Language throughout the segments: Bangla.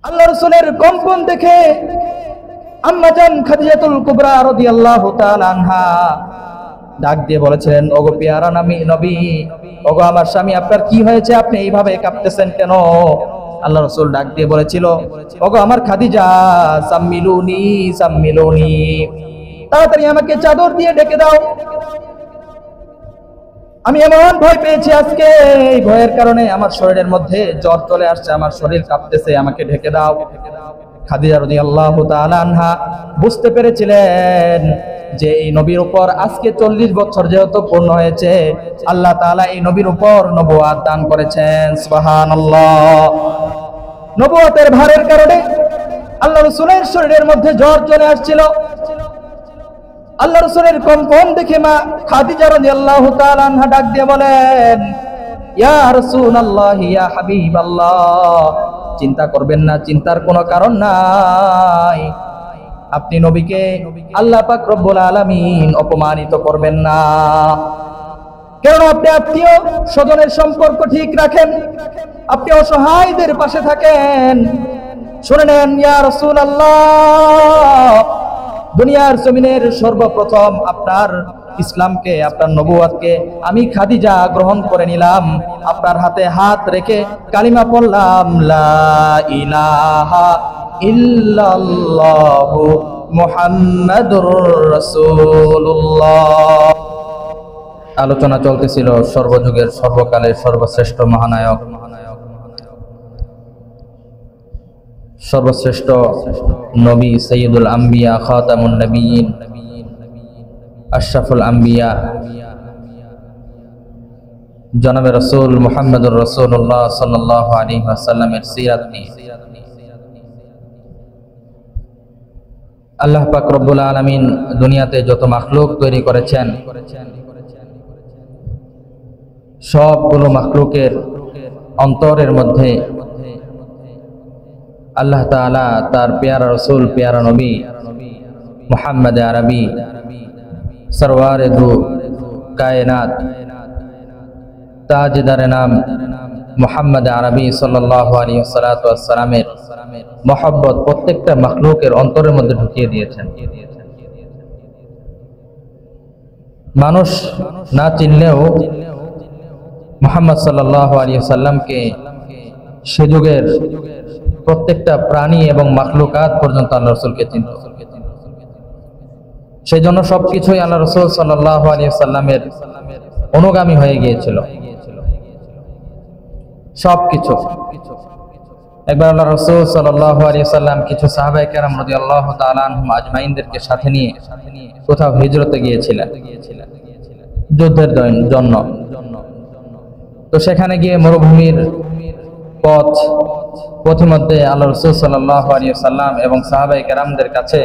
আল্লাহ রাসূলের কম্পন দেখে আম্মা জান খাদিজাতুল কুবরা রাদিয়াল্লাহু তাআলা আনহা ডাক দিয়ে বলেছিলেন, ওগো পেয়ারা নবী, ওগো আমার স্বামী, আপনার কি হয়েছে? আপনি এইভাবে কাঁপতেছেন কেন? আল্লাহ রাসূল ডাক দিয়ে বলেছিল, ওগো আমার খাদিজা, সাম্মিলুনি সাম্মিলুনি, তাড়াতাড়ি আমাকে চাদর দিয়ে ঢেকে দাও। আমি এমন ভয় পেয়েছি আজকে, এই ভয়ের কারণে আমার শরীরের মধ্যে জ্বর চলে আসছে, আমার শরীর কাঁপতেছে, আমাকে ঢেকে দাও। খাদিজা রাদিয়াল্লাহু তাআলা আনহা বুঝতে পেরেছিলেন যে এই নবীর উপর আজকে 40 বছর যেহেতু পূর্ণ হয়েছে, আল্লাহ তাআলা এই নবীর উপর নবুয়ত দান করেছেন। সুবহানাল্লাহ। নবুয়তের ভারের কারণে আল্লাহ রাসূলের শরীরের মধ্যে জ্বর চলে আসছিল। আল্লাহ রাসূলের কম্পন দেখে মা খাদিজা রাদিয়াল্লাহু তাআলা আনহা ডাক দিয়ে বলেন, ইয়া রাসূলুল্লাহ, ইয়া হাবিবাল্লাহ, চিন্তা করবেন না, চিন্তার কোনো কারণ নাই। আপনি নবীকে আল্লাহ পাক রব্বুল আলামিন অপমানিত করবেন না, কারণ আপনি আত্মীয় স্বজনের সম্পর্ক ঠিক রাখেন, আপনি অসহায়দের পাশে থাকেন। শুনে নেন ইয়া রাসূলুল্লাহ, দুনিয়ার জমিনের সর্বপ্রথম আপনার ইসলামকে, আপনার নবুয়তকে আমি খাদিজা গ্রহণ করে নিলাম। আপনার হাতে হাত রেখে কালিমা পড়লাম, লা ইলাহা ইল্লাল্লাহু মুহাম্মাদুর রাসূলুল্লাহ। আলোচনা চলতেছিল সর্বযুগের সর্বকালের সর্বশ্রেষ্ঠ মহানায়ক, সর্বশ্রেষ্ঠ নবী, সাইয়্যিদুল আম্বিয়া, খাতামুন নবিয়্যিন, আশরাফুল আম্বিয়া, জনাবে রাসূল মুহাম্মদুর রাসূলুল্লাহ সাল্লাল্লাহু আলাইহি ওয়াসাল্লামের সিরাত নিয়ে আল্লাহ পাক রব্বুল আলামিন দুনিয়াতে যত মাখলুক তৈরি করেছেন, সবগুলো মাখলুকের অন্তরের মধ্যে আল্লাহ তাআলা তার পেয়ারা রাসূল, পেয়ারা নবী মুহাম্মদ আরবি সরওয়ারে দু কায়নাত, তাজদারে নাম মুহাম্মদ আরবি সাল্লাল্লাহু আলাইহি ওয়াসাল্লামের মহব্বত প্রত্যেকটা মাখলুকের অন্তরের মধ্যে ঢুকিয়ে দিয়েছেন। মানুষ না চিনলেও মুহাম্মদ সাল্লাল্লাহু আলাইহি ওয়াসাল্লামকে সে যুগের প্রত্যেকটা প্রাণী এবং মাখলুকাত পর্যন্ত আল্লাহ রাসূলকে চিনত। সেই জন্য সবকিছুই আল্লাহ রাসূল সাল্লাল্লাহু আলাইহি ওয়াসাল্লামের অনুগামী হয়ে গিয়েছিল, সবকিছু। একবার আল্লাহ রাসূল সাল্লাল্লাহু আলাইহি ওয়াসাল্লাম কিছু সাহাবায়ে কেরাম রাদিয়াল্লাহু তাআলা আনহুম আজমাইনদেরকে সাথে নিয়ে কোথাও হিজরতে গিয়েছিলেন যুদ্ধের জন্য। তো সেখানে গিয়ে মরুভূমির পথিমধ্যে আল্লাহ রাসূল সাল্লাল্লাহু আলাইহি ওয়াসাল্লাম এবং সাহাবায়ে কেরামদের কাছে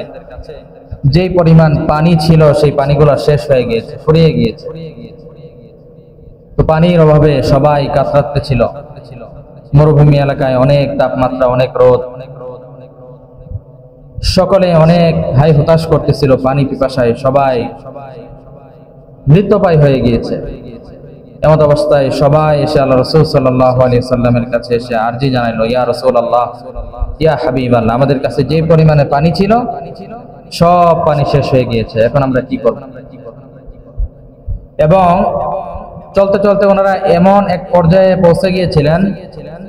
যেই পরিমাণ পানি ছিল, সেই পানিগুলো শেষ হয়ে গিয়েছে, ফুরিয়ে গিয়েছে। তো পানির অভাবে সবাই কাতরাতে ছিল। মরুভূমি এলাকায় অনেক তাপমাত্রা, অনেক রোদ, সকলে অনেক হাই হতাশ করতেছিল পানি পিপাসায়, সবাই মৃত্যুপায় হয়ে গিয়েছে। এমন অবস্থায় সবাই এসে আল্লাহ রাসূল সাল্লাল্লাহু আলাইহি ওয়াসাল্লামের কাছে এসে আরজি জানাইলো, ইয়া রাসূলুল্লাহ, ইয়া হাবিবাল্লাহ, আমাদের কাছে যে পরিমাণে পানি ছিল সব পানি শেষ হয়ে গিয়েছে, এখন আমরা কি করব? এবং চলতে চলতে ওনারা এমন এক পর্যায়ে পৌঁছে গিয়েছিলেন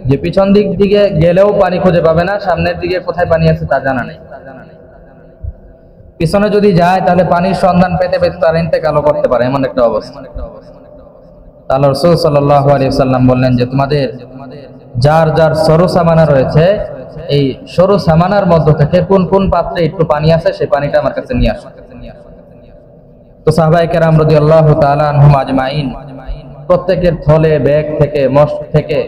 যে পিছন দিকে গেলেও পানি খুঁজে পাবে না, সামনের দিকে কোথায় পানি আছে তা জানা নেই। পিছনে যদি যায় তাহলে পানির সন্ধান পেতে পেতে তার ইন্তেকালও করতে পারে, এমন একটা অবস্থা। আল্লাহ রাসূল সাল্লাল্লাহু আলাইহি ওয়াসাল্লাম বললেন যে তোমাদের যার যার সরু সামানা রয়েছে, এই সরু সামানার মধ্য থেকে কোন কোন পাত্রে একটু পানি আছে সেই পানিটা আমার কাছে নিয়ে আসো। তো সাহাবায়ে কেরাম রাদিয়াল্লাহু তাআলা আনহুম আজমাইন প্রত্যেকের থলে, ব্যাগ থেকে, মস্ত থেকে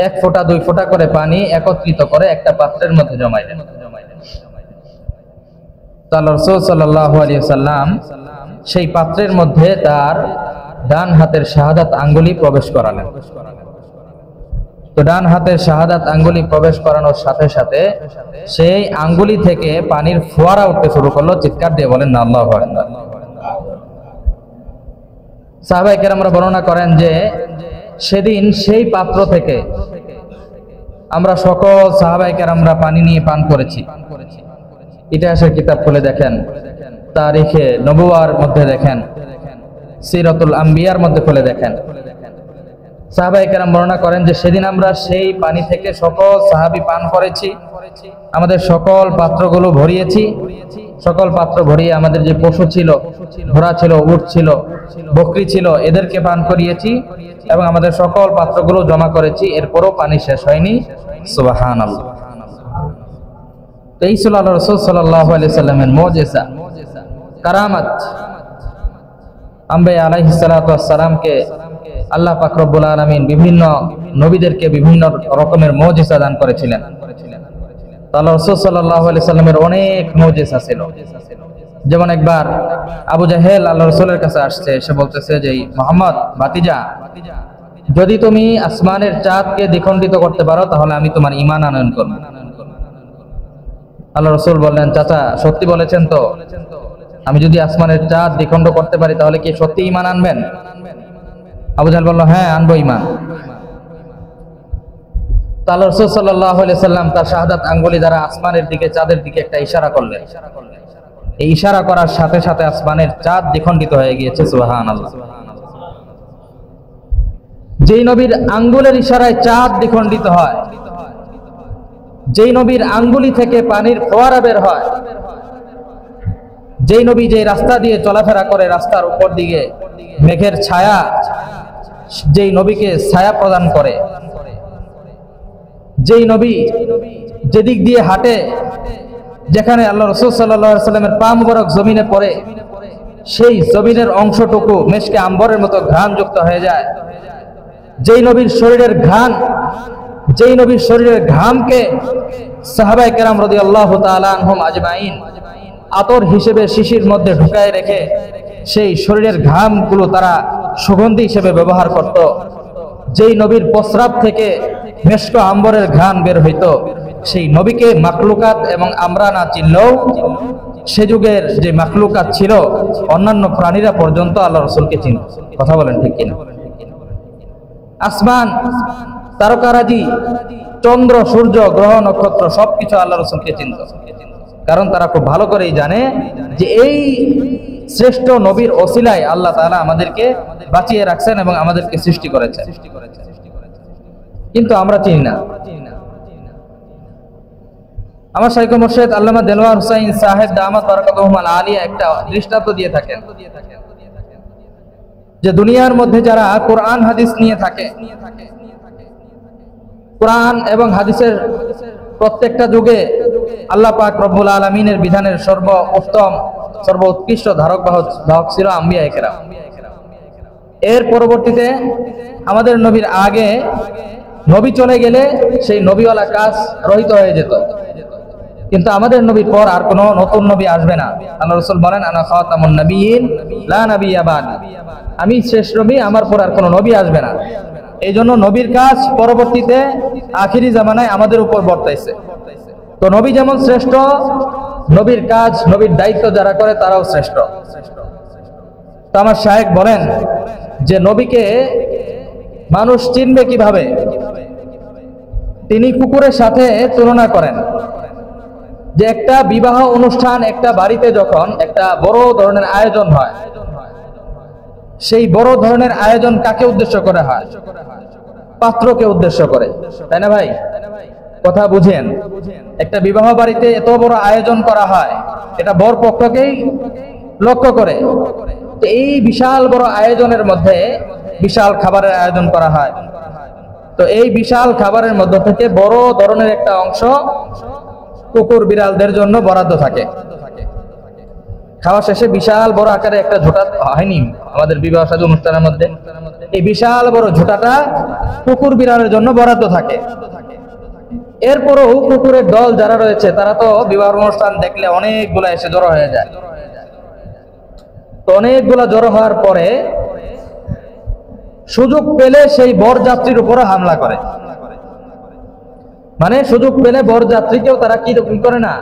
1 ফোঁটা 2 ফোঁটা করে পানি একত্রিত করে একটা পাত্রের মধ্যে জমাইলেন। তো আল্লাহ রাসূল সাল্লাল্লাহু আলাইহি ওয়াসাল্লাম সেই পাত্রের মধ্যে তার ডান হাতের শাহাদাত আঙ্গুলি প্রবেশ করালেন। তো ডান হাতের শাহাদাত আঙ্গুলি প্রবেশ করানোর সাথে সাথে সেই আঙ্গুলি থেকে পানির ফোয়ারা উঠতে শুরু করলো। চিৎকার দিয়ে বলেন না আল্লাহু আকবার। সাহাবায়ে কেরামরা বর্ণনা করেন যে সেদিন সেই পাত্র থেকে আমরা সকল সাহাবায়ে কেরামরা পানি নিয়ে পান করেছি। ইতিহাসের কিতাব খুলে দেখেন, তারিখে নবুয়ার মধ্যে দেখেন, সিরাতুল আম্বিয়ার মধ্যে খুলে দেখেন, সাহাবায়ে কেরাম বর্ণনা করেন যে সেদিন আমরা সেই পানি থেকে সকল সাহাবী পান করেছি, আমাদের সকল পাত্রগুলো ভরিয়েছি, সকল পাত্র ভরিয়ে আমাদের যে পশু ছিল, ঘোড়া ছিল, উট ছিল, বকরি ছিল, এদেরকে পান করিয়েছি এবং আমাদের সকল পাত্রগুলো জমা করেছি, এরপরও পানি শেষ হয়নি। সুবহানাল্লাহ। এই ছিল আল্লাহ রাসূল সাল্লাল্লাহু আলাইহি সাল্লামের মুজিজা, কারামাত। আম্বিয়া আলাইহিস সালাতু ওয়াস সালামকে আল্লাহ পাক রব্বুল আলামিন বিভিন্ন নবীদেরকে বিভিন্ন রকমের মুজিজা দান করেছিলেন। আল্লাহ রাসূল সাল্লাল্লাহু আলাইহি সাল্লামের অনেক মুজিজা ছিল। যেমন একবার আবু জাহেল আল্লাহ রাসূলের কাছে আসছে, সে বলতেছে যে মুহাম্মদ ভাতিজা, যদি তুমি আসমানের চাঁদকে দ্বিখণ্ডিত করতে পারো তাহলে আমি তোমার ঈমান আনয়ন করব। আল্লাহ রাসূল বললেন, চাচা সত্যি বলেছেন তো? আমি যদি আসমানের চাঁদ দ্বিখণ্ড করতে পারি তাহলে কি সত্যি ঈমান আনবেন? আবু জাহেল বলল, হ্যাঁ আনবো ঈমান। আল্লাহ রাসূল সাল্লাল্লাহু আলাইহি সাল্লাম তার শাহাদাত আঙ্গুলি দ্বারা আসমানের দিকে, চাঁদের দিকে একটা ইশারা করলেন। এই ইশারা করার সাথে সাথে আসমানের চাঁদ দ্বিখণ্ডিত হয়ে গিয়েছে। সুবহানাল্লাহ। যেই নবীর আঙ্গুলের ইশারায় চাঁদ দ্বিখণ্ডিত হয়, যেই নবীর আঙ্গুলি থেকে পানির ফোয়ারা বের হয়, যেই নবী যে রাস্তা দিয়ে চলাফেরা করে রাস্তার উপর দিকে মেঘের ছায়া যেই নবীকে ছায়া প্রদান করে, যেই নবী যেদিক দিয়ে হাঁটে, যেখানে আল্লাহ রাসূল সাল্লাল্লাহু আলাইহি সাল্লামের পা মুবারক জমিনে পড়ে, সেই জমিনের অংশটুকু মেশকে আম্বরের মতো ঘ্রাণযুক্ত হয়ে যায়। যেই নবীর শরীরের ঘ্রাণ, যেই নবীর শরীরের ঘামকে সাহাবায়ে কেরাম রাদিয়াল্লাহু তাআলা আনহুম আজমাইন আতর হিসেবে শিশির মধ্যে ঢুকায় রেখে সেই শরীরের ঘামগুলো তারা সুগন্ধি হিসেবে ব্যবহার করত। যেই নবীর প্রস্রাব থেকে মেশক আম্বরের ঘ্রাণ বের হইত, সেই নবীকে মাখলুকাত এবং আমরা না চিনলেও সে যুগের যে মাখলুকাত ছিল, অন্যান্য প্রাণীরা পর্যন্ত আল্লাহ রাসূলকে চিনত। কথা বলেন ঠিক কিনা? আসমান, তারকারাজি, চন্দ্র, সূর্য, গ্রহ, নক্ষত্র সবকিছু আল্লাহ রাসূলকে চিনত, কারণ তারা খুব ভালো করেই জানে যে এই শ্রেষ্ঠ নবীর ওসিলায় আল্লাহ তাআলা আমাদেরকে বাঁচিয়ে রাখছেন এবং আমাদেরকে সৃষ্টি করেছেন। কিন্তু আমরা চিনি না। আমার শাইখ মুর্শিদ আল্লামা দেলওয়ার হুসাইন সাহেব দামাত বারাকাতুহুল আলিয়া একটা দৃষ্টান্ত দিয়ে থাকেন যে দুনিয়ার মধ্যে যারা কোরআন হাদিস নিয়ে থাকে, কোরআন এবং হাদিসের প্রত্যেকটা যুগে আল্লাহ পাক রব্বুল আলামিনের বিধানের সর্বোত্তম সর্বোৎকৃষ্ট ধারক বাহক ছিল আম্বিয়ায়ে কেরাম। এর পরবর্তীতে আমাদের নবীর আগে নবী চলে গেলে সেই নবীওয়ালা কাজ রহিত হয়ে যেত, কিন্তু আমাদের নবীর পর আর কোনো নতুন নবী আসবে না। আল্লাহ রাসূল বলেন, আনা খাতামুন নবিয়্যিন লা নাবিয়্যা বা'দি, আমি শেষ নবী, আমার পর আর কোনো নবী আসবে না। এই জন্য নবীর কাজ পরবর্তীতে আখিরি জামানায় আমাদের উপর বর্তাইছে। তো নবী যেমন শ্রেষ্ঠ, নবীর কাজ, নবীর দায়িত্ব যারা করে তারাও শ্রেষ্ঠ। তো আমার শায়েখ বলেন যে নবীকে মানুষ চিনবে কিভাবে? তিনি কুকুরের সাথে তুলনা করেন যে একটা বিবাহ অনুষ্ঠান, একটা বাড়িতে যখন একটা বড় ধরনের আয়োজন হয়, সেই বড় ধরনের আয়োজন কাকে উদ্দেশ্য করে হয়? পাত্রকে উদ্দেশ্য করে, তাই না ভাই? কথা বুঝেন। একটা বিবাহ বাড়িতে এত বড় আয়োজন করা হয়, এটা বর পক্ষকেই লক্ষ্য করে। এই বিশাল বড় আয়োজনের মধ্যে বিশাল খাবারের আয়োজন করা হয়। তো এই বিশাল খাবারের মধ্যে থেকে বড় ধরনের একটা অংশ কুকুর বিড়ালদের জন্য বরাদ্দ থাকে। খাওয়া শেষে বিশাল বড় আকারে একটা ঝোঁটা হয়নি আমাদের বিবাহ সাদী অনুষ্ঠানের মধ্যে? এই বিশাল বড় ঝোঁটাটা কুকুর বিড়ালের জন্য বরাদ্দ থাকে। এরপরও কুকুরের দল যারা রয়েছে তারা তো বিবাহ অনুষ্ঠান দেখলে অনেকগুলা এসে জড়ো হয়ে যায়। তো অনেকগুলা জড়ো হওয়ার পরে সুযোগ পেলে সেই বরযাত্রীর উপরে হামলা করে। মানে সুযোগ পেলে বরযাত্রীকেও তারা কি করে না,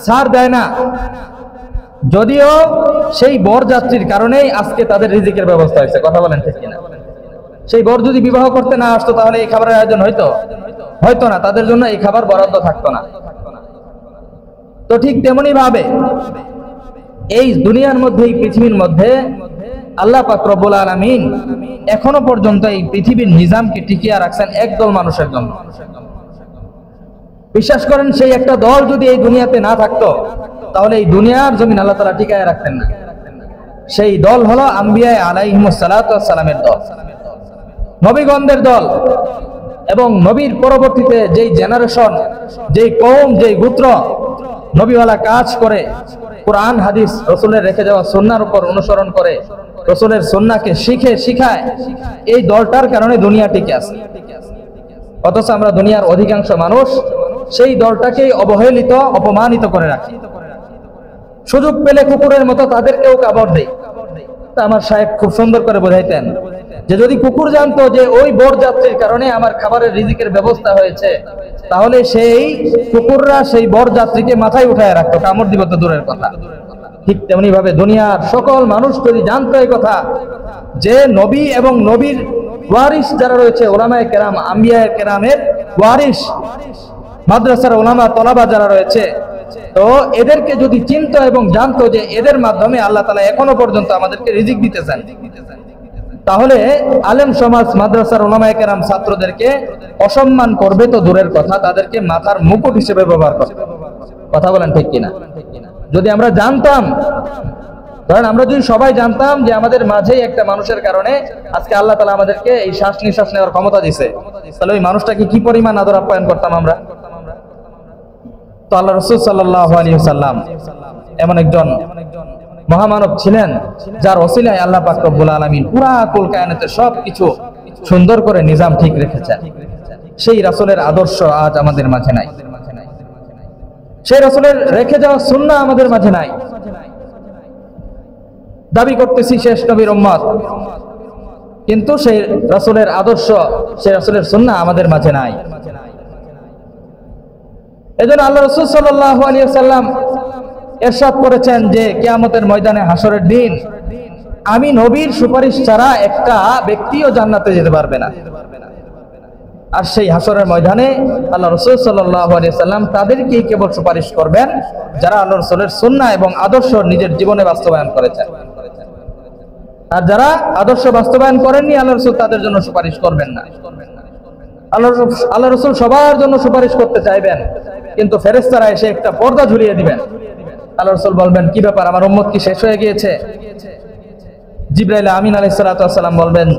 ছাড় দেয় না। যদিও সেই বরযাত্রীর কারণেই আজকে তাদের রিজিকের ব্যবস্থা হয়েছে। কথা বলেন ঠিক কিনা? সেই বর যদি বিবাহ করতে না আসতো তাহলে এই খাবারের আয়োজন হইতো? হয়তো না, তাদের জন্য এই খাবার বরাদ্দ থাকতো না। তো ঠিক তেমনি ভাবে এই দুনিয়ার মধ্যে, এই পৃথিবীর মধ্যে আল্লাহ পাক রব্বুল আলামিন এখনো পর্যন্ত এই পৃথিবীর নিজামকে টিকিয়ে রাখছেন একদল মানুষের জন্য। বিশ্বাস করেন, সেই একটা দল যদি এই দুনিয়াতে না থাকতো তাহলে এই দুনিয়ার জমিন আল্লাহ তাআলা টিকায় রাখতেন না। সেই দল হলো আম্বিয়া আলাইহিমুস সালাতু ওয়াস সালামের দল, নবীগণদের দল। এবং নবীর পরবর্তীতে যেই জেনারেশন, যেই কওম, যেই গোত্র নবীওয়ালা কাজ করে, কোরআন হাদিস রাসূলের রেখে যাওয়া সুন্নাহর উপর অনুসরণ করে, রাসূলের সুন্নাহকে শিখায়, এই দলটার কারণে দুনিয়া টিকে আছে। অথচ আমরা দুনিয়ার অধিকাংশ মানুষ সেই দলটাকেই অবহেলিত, অপমানিত করে রাখি। সুযোগ পেলে কুকুরের মতো তাদেরকেও কাবড় দেই। তা আমার সাহেব খুব সুন্দর করে বোঝাইতেন যে যদি কুকুর জানতো যে ওই বরযাত্রীর কারণে আমার খাবারের রিজিকের ব্যবস্থা হয়েছে, তাহলে সেই কুকুররা সেই বরযাত্রীকে মাথায় উঠায় রাখতো, কামড় দিব তো দূরের কথা। ঠিক তেমনি ভাবে দুনিয়ার সকল মানুষ যদি জানতো এই কথা যে নবী এবং নবীর ওয়ারিস যারা রয়েছে, উলামায়ে কেরাম, আম্বিয়ায়ে কেরামের ওয়ারিস, মাদ্রাসার উলামা তলাবা যারা রয়েছে, তো এদেরকে যদি চিনতো এবং জানতো যে এদের মাধ্যমে আল্লাহ তাআলা এখনো পর্যন্ত আমাদেরকে রিজিক দিতেছেন, তাহলে আলেম সমাজ, মাদ্রাসার উলামায়ে কেরাম ছাত্রদেরকে অসম্মান করবে তো দূরের কথা, তাদেরকে মাথার মুকুট হিসেবে ব্যবহার করবে। কথা বলেন ঠিক কিনা? যদি আমরা জানতাম, ধরেন আমরা যদি সবাই জানতাম যে আমাদের মাঝেই একটা মানুষের কারণে আজকে আল্লাহ তাআলা আমাদেরকে এই শ্বাস নিঃশ্বাস নেওয়ার ক্ষমতা দিছে, তাহলে ওই মানুষটাকে কি পরিমাণ আদর আপ্যায়ন করতাম আমরা। তো আল্লাহ রাসূল সাল্লাল্লাহু আলাইহি ওয়াসাল্লাম এমন একজন মহামানব ছিলেন যার ওসিলায় আল্লাহ পাক রব্বুল আলামিন পুরা কুল কায়নাতের সবকিছু সুন্দর করে নিজাম ঠিক রেখেছেন। সেই রাসূলের আদর্শ আজ আমাদের মাঝে নাই, সেই রাসূলের রেখে যাওয়া সুন্নাহ আমাদের মাঝে নাই। দাবি করতেছি শেষ নবীর উম্মত, কিন্তু সেই রাসূলের আদর্শ, সেই রাসূলের সুন্নাহ আমাদের মাঝে নাই। এজন্য আল্লাহ রাসূল সাল্লাল্লাহু আলাইহি ওয়াসাল্লাম ইরশাদ করেছেন যে কিয়ামতের ময়দানে, হাসরের দিন, আমি নবীর সুপারিশ ছাড়া একটা ব্যক্তিও জান্নাতে যেতে পারবে না। আর সেই হাসরের ময়দানে আল্লাহ রাসূল সাল্লাল্লাহু আলাইহি ওয়াসাল্লাম তাদেরকেই কেবল সুপারিশ করবেন যারা আল্লাহ রাসূলের সুন্নাহ এবং আদর্শ নিজের জীবনে বাস্তবায়ন করেছেন। আর যারা আদর্শ বাস্তবায়ন করেননি, আল্লাহ রাসূল তাদের জন্য সুপারিশ করবেন না। আল্লাহ রাসূল সবার জন্য সুপারিশ করতে চাইবেন, কিন্তু ফেরেশতারা এসে একটা পর্দা ঝুলিয়ে দিবেন। আল্লাহ রাসূল বলবেন, কি ব্যাপার, আমার উম্মত কি শেষ হয়ে গিয়েছে? জিবরাইল আমিন আলাইহিস সালাতু ওয়াস সালাম বলবেন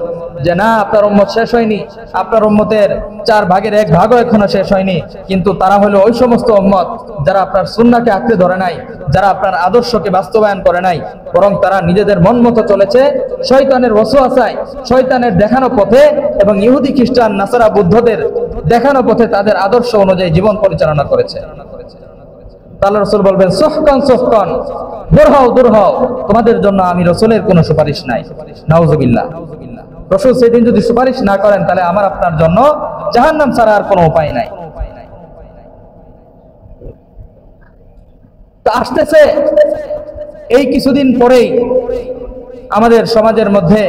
যে না, আপনার উম্মত শেষ হয়নি, আপনার উম্মতের 4 ভাগের 1 ভাগও এখনো শেষ হয়নি। কিন্তু তারা হলো ওই সমস্ত উম্মত যারা আপনার সুন্নাহকে আঁকড়ে ধরে নাই, যারা আপনার আদর্শকে বাস্তবায়ন করে নাই, বরং তারা নিজেদের মন মতো চলেছে, শয়তানের ওয়াসওয়াসায়, শয়তানের দেখানো পথে এবং ইহুদি খ্রিস্টান নাসারা বুদ্ধদের দেখানো পথে তাদের আদর্শ অনুযায়ী জীবন পরিচালনা করেছে। আল্লাহ রাসূল বলবেন, সুহকান সুহকান, দূর হও দূর হও, তোমাদের জন্য আমি রাসূলের কোনো সুপারিশ নাই। নাউযুবিল্লাহ। রাসূল সেদিন যদি সুপারিশ না করেন, তাহলে আমার আপনার জন্য জাহান্নাম ছাড়া আর কোনো উপায় নাই। তো আসতেছে এই কিছুদিন পরেই আমাদের সমাজের মধ্যে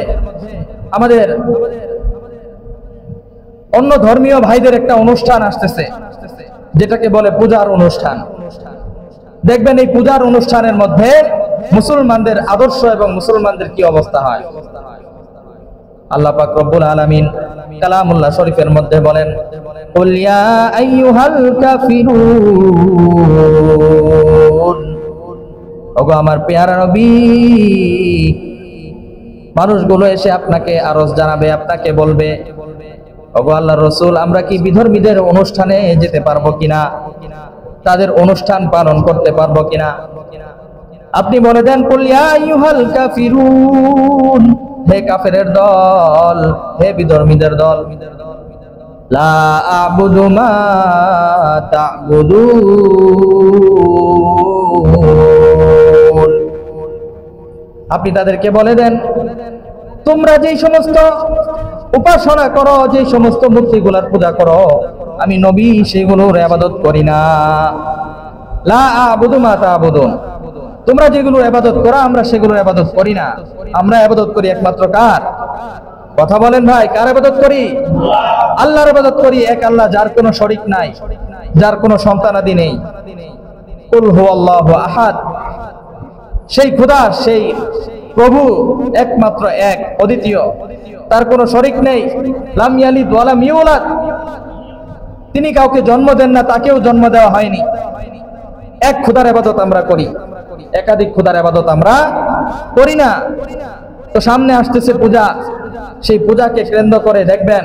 আমাদের অন্য ধর্মীয় ভাইদের একটা অনুষ্ঠান আসতেছে, যেটাকে বলে পূজার অনুষ্ঠান। দেখবেন এই পূজার অনুষ্ঠানের মধ্যে মুসলমানদের আদর্শ এবং মুসলমানদের কি অবস্থা হয়। আল্লাহ পাক রব্বুল আলামিন কালামুল্লাহ শরীফের মধ্যে বলেন, কুল ইয়া আইয়ুহাল কাফিরুন, ওগো আমার পেয়ারা নবী, মানুষগুলো এসে আপনাকে আরজ জানাবে, আপনাকে বলবে, ওগো আল্লাহর রাসূল, আমরা কি বিধর্মীদের অনুষ্ঠানে যেতে পারবো কিনা, তাদের অনুষ্ঠান পালন করতে পারবো কিনা? আপনি বলে দেন, কুল ইয়া আইয়ুহাল কাফিরুন, হে কাফেরের দল, হে বিধর্মীদের দল, লা আ'বুদু মা তা'বুদুন, আপনি তাদেরকে বলে দেন, তোমরা যেই সমস্ত উপাসনা করো, যেই সমস্ত মূর্তিগুলার পূজা করো, আমি নবী সেগুলোর ইবাদত করি না। লা আ'বুদু মা তা'বুদুন, তোমরা যেগুলোর ইবাদত করো আমরা সেগুলোর ইবাদত করি না। আমরা ইবাদত করি একমাত্র কার? কথা বলেন ভাই, কার ইবাদত করি? আল্লাহর ইবাদত করি, এক আল্লাহ, যার কোনো শরীক নাই, যার কোনো সন্তানাদি নেই। কুল হুয়াল্লাহু আহাদ, সেই খোদা, সেই প্রভু একমাত্র এক, অদ্বিতীয়, তার কোনো শরীক নেই। লাম ইয়ালিদ ওয়া লাম ইউলাদ, তিনি কাউকে জন্ম দেন না, তাকেও জন্ম দেওয়া হয়নি। এক খোদার ইবাদত আমরা করি, একাধিক খোদার ইবাদত আমরা করি না। তো সামনে আসতেছে পূজা, সেই পূজাকে কেন্দ্র করে দেখবেন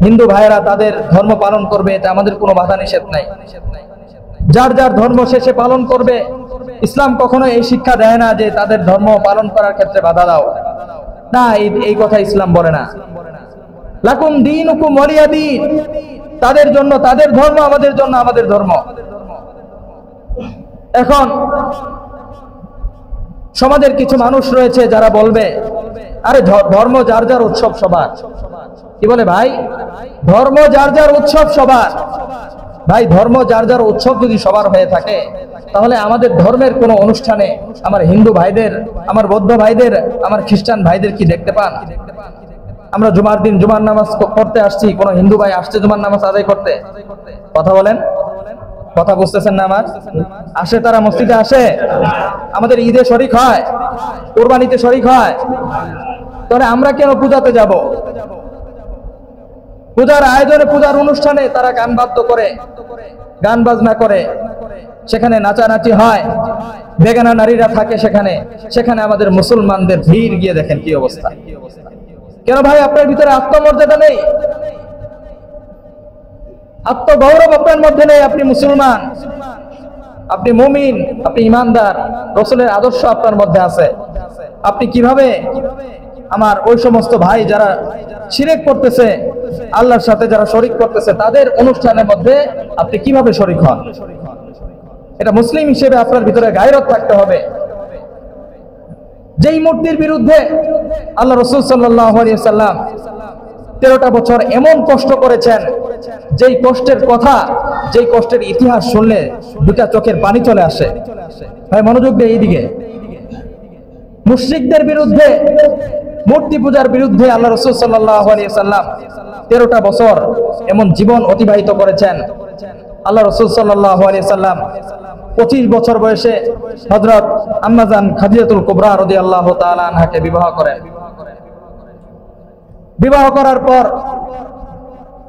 হিন্দু ভাইয়েরা তাদের ধর্ম পালন করবে, এটা আমাদের কোনো বাধা নিষেধ নাই। যার যার ধর্ম শেষে পালন করবে। ইসলাম কখনো এই শিক্ষা দেয় না যে তাদের ধর্ম পালন করার ক্ষেত্রে বাধা দাও, না, এই কথা ইসলাম বলে না। লাকুম দীনুকুম ওয়ালিয়া দীন, তাদের জন্য তাদের ধর্ম, আমাদের জন্য আমাদের ধর্ম। এখন সমাজের কিছু মানুষ রয়েছে যারা বলবে, আরে ধর্ম যার যার উৎসব সবার। কি বলে ভাই? ধর্ম যার যার উৎসব সবার। ভাই, ধর্ম যার যার উৎসব যদি সবার হয়ে থাকে, তাহলে আমাদের ধর্মের কোনো অনুষ্ঠানে আমার হিন্দু ভাইদের, আমার বৌদ্ধ ভাইদের, আমার খ্রিস্টান ভাইদের কি দেখতে পান? আমরা জুমার দিন জুমার নামাজ পড়তে আসছি, কোন হিন্দু ভাই আসছে জুমার নামাজ আদায় করতে? কথা বলেন, কথা বুঝতেছেন না আমার? আসে, তারা মসজিদে আসে, আমাদের ঈদে শরিক হয়, কোরবানিতে শরিক হয়। তাহলে আমরা কেন পূজাতে যাব? পূজার আয়োজনে, পূজার অনুষ্ঠানে তারা গান বাদ্য করে, গান বাজনা করে, সেখানে নাচানাচি হয়, বেগানা নারীরা থাকে সেখানে, সেখানে আমাদের মুসলমানদের ভিড়, গিয়ে দেখেন কি অবস্থা। কেন ভাই? আপনার ভিতরে আত্মমর্যাদা নেই, আত্মগৌরব আপনার মধ্যে নেই। আপনি মুসলমান, আপনি মুমিন, আপনি ইমানদার, রাসূলের আদর্শ আপনার মধ্যে আছে। আপনি কিভাবে আমার ওই সমস্ত ভাই যারা শিরক করতেছে, আল্লাহর সাথে যারা শরীক করতেছে, তাদের অনুষ্ঠানের মধ্যে আপনি কিভাবে শরীক হন? এটা মুসলিম হিসেবে আপনার ভিতরে গায়রত থাকতে হবে। যেই মূর্তির বিরুদ্ধে আল্লাহ রাসূল সাল্লাল্লাহু আলাইহি ওয়াসাল্লাম 13টা বছর এমন কষ্ট করেছেন, যেই কষ্টের কথা, যেই কষ্টের ইতিহাস শুনলে দুটা চোখের পানি চলে আসে। ভাই মনোযোগ দিয়ে এইদিকে। মুশরিকদের বিরুদ্ধে, মূর্তি পূজার বিরুদ্ধে আল্লাহ রাসূল সাল্লাল্লাহু আলাইহি ওয়াসাল্লাম 13টা বছর এমন জীবন অতিবাহিত করেছেন। আল্লাহ রাসূল সাল্লাল্লাহু আলাইহি ওয়াসাল্লাম 25 বছর বয়সে হযরত আম্মা জান খাদিজাতুল কুবরা রাদিয়াল্লাহু তাআলা আনহাকে বিবাহ করেন। বিবাহ করার পর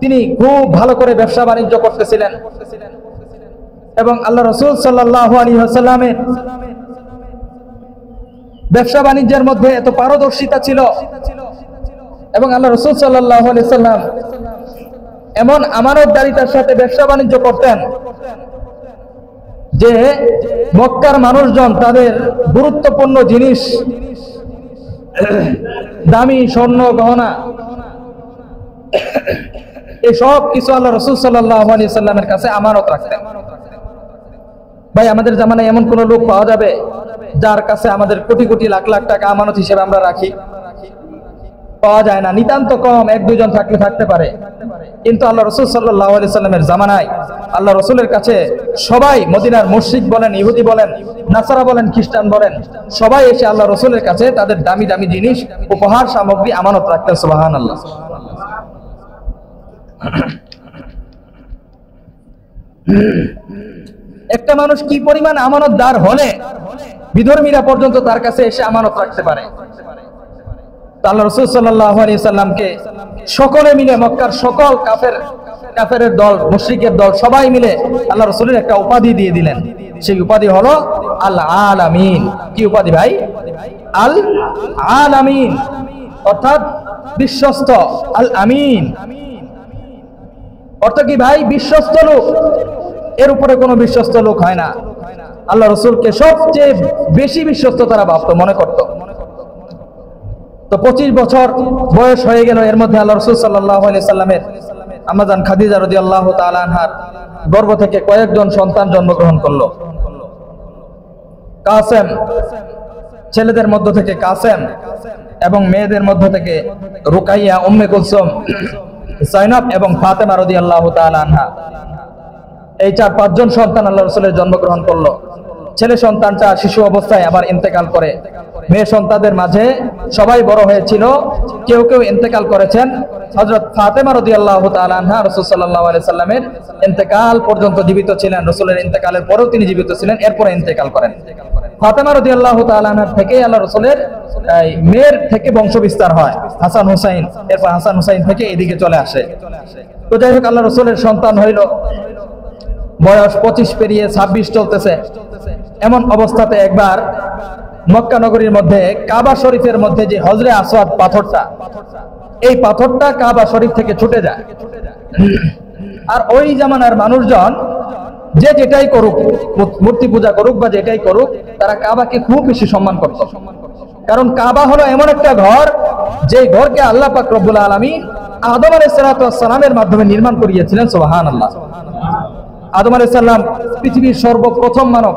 তিনি খুব ভালো করে ব্যবসা বাণিজ্য করতেছিলেন এবং আল্লাহ রাসূল সাল্লাল্লাহু আলাইহি ওয়াসাল্লামের ব্যবসা বাণিজ্যের মধ্যে এত পারদর্শিতা ছিল এবং আল্লাহ রাসূল সাল্লাল্লাহু আলাইহি ওয়াসাল্লাম এমন আমানতদারিতার সাথে ব্যবসা বাণিজ্য করতেন যে মক্কার মানুষজন তাদের গুরুত্বপূর্ণ জিনিস, দামি স্বর্ণ গহনা, এই সব কিছু আল্লাহ রাসূল সাল্লাল্লাহু আলাইহি ওয়াসাল্লামের কাছে আমানত রাখতেন। ভাই, আমাদের জামানায় এমন কোন লোক পাওয়া যাবে যার কাছে আমাদের কোটি কোটি লাখ লাখ টাকা আমানত হিসেবে আমরা রাখি? পাওয়া যায় না, নিতান্ত কম, এক দুইজন থাকতে পারে। কিন্তু আল্লাহ রাসূল সাল্লাল্লাহু আলাইহি ওয়াসাল্লামের জামানায় আল্লাহ রাসূলের কাছে সবাই, মদিনার মুশরিক বলেন, ইহুদি বলেন, নাসারা বলেন, খ্রিস্টান বলেন, সবাই এসে আল্লাহ রাসূলের কাছে তাদের দামি দামি জিনিস, উপহার সামগ্রী আমানত রাখতেন। সুবহানাল্লাহ। একটা মানুষ কি পরিমাণ আমানতদার হলে বিধর্মীরা পর্যন্ত তার কাছে এসে আমানত রাখতে পারে? আল্লাহ রাসূল সাল্লাল্লাহু আলাইহি ওয়াসাল্লামকে সকলে মিলে, মক্কার সকল কাফেরের দল, মুশরিকের দল, সবাই মিলে আল্লাহ রাসূলের একটা উপাধি দিয়ে দিলেন। সেই উপাধি হলো আল আলামিন। কি উপাধি ভাই? আল আলামিন, অর্থাৎ বিশ্বস্ত। আল আমিন অর্থ কি ভাই? বিশ্বস্ত লোক। এর উপরে কোনো বিশ্বস্ত লোক হয় না। আল্লাহ রাসূলকে সবচেয়ে বেশি বিশ্বস্ত তারা ভাবত, মনে করত। তো 25 বছর বয়স হয়ে গেল, এর মধ্যে আল্লাহ রাসূল সাল্লাল্লাহু আলাইহি ওয়াসাল্লামের আম্মা জান খাদিজা রাদিয়াল্লাহু তাআলা আনহার গর্ভ থেকে কয়েকজন সন্তান জন্মগ্রহণ করলো। কাসেম, ছেলেদের মধ্য থেকে কাসেম, এবং মেয়েদের মধ্য থেকে রুকাইয়া, উম্মে কুলসুম, যায়নাব এবং ফাতেমা রাদিয়াল্লাহু তাআলা আনহা। এই 4-5 জন সন্তান আল্লাহ রাসূলের জন্মগ্রহণ করলো। ছেলে সন্তানটা শিশু অবস্থায় আবার ইন্তেকাল করে। মেয়ে সন্তানদের মাঝে সবাই বড় হয়েছিল, কেউ কেউ ইন্তেকাল করেছেন। হযরত ফাতেমা রাদিয়াল্লাহু তাআলা আনহা রাসূল সাল্লাল্লাহু আলাইহি সাল্লামের ইন্তেকাল পর্যন্ত জীবিত ছিলেন। রাসূলের ইন্তেকালের পরেও তিনি জীবিত ছিলেন, এরপরে ইন্তেকাল করেন। ফাতেমা রাদিয়াল্লাহু তাআলা আনহার থেকে আল্লাহ রাসূলের মেয়ের থেকে বংশ বিস্তার হয়, হাসান হুসাইন। এরপর হাসান হুসাইন থেকে এদিকে চলে আসে। তো যাই হোক, আল্লাহ রাসূলের সন্তান হইল, বয়স 25 পেরিয়ে 26 চলতেছে। এমন অবস্থাতে একবার মক্কা নগরীর মধ্যে কাবা শরীফের মধ্যে যে হজরে আসওয়াদ পাথরটা, এই পাথরটা কাবা শরীফ থেকে ছুটে যায়। আর ওই জামানার মানুষজন যে যেটাই করুক, মূর্তি পূজা করুক বা যেটাই করুক, তারা কাবাকে খুব বেশি সম্মান করত। কারণ কাবা হলো এমন একটা ঘর, যে ঘরকে আল্লাহ পাক রব্বুল আলামিন আদম আলাইহিস সালামের মাধ্যমে নির্মাণ করিয়েছিলেন। সুবহানাল্লাহ। আদম আলাইহিস সালাম পৃথিবীর সর্বপ্রথম মানব।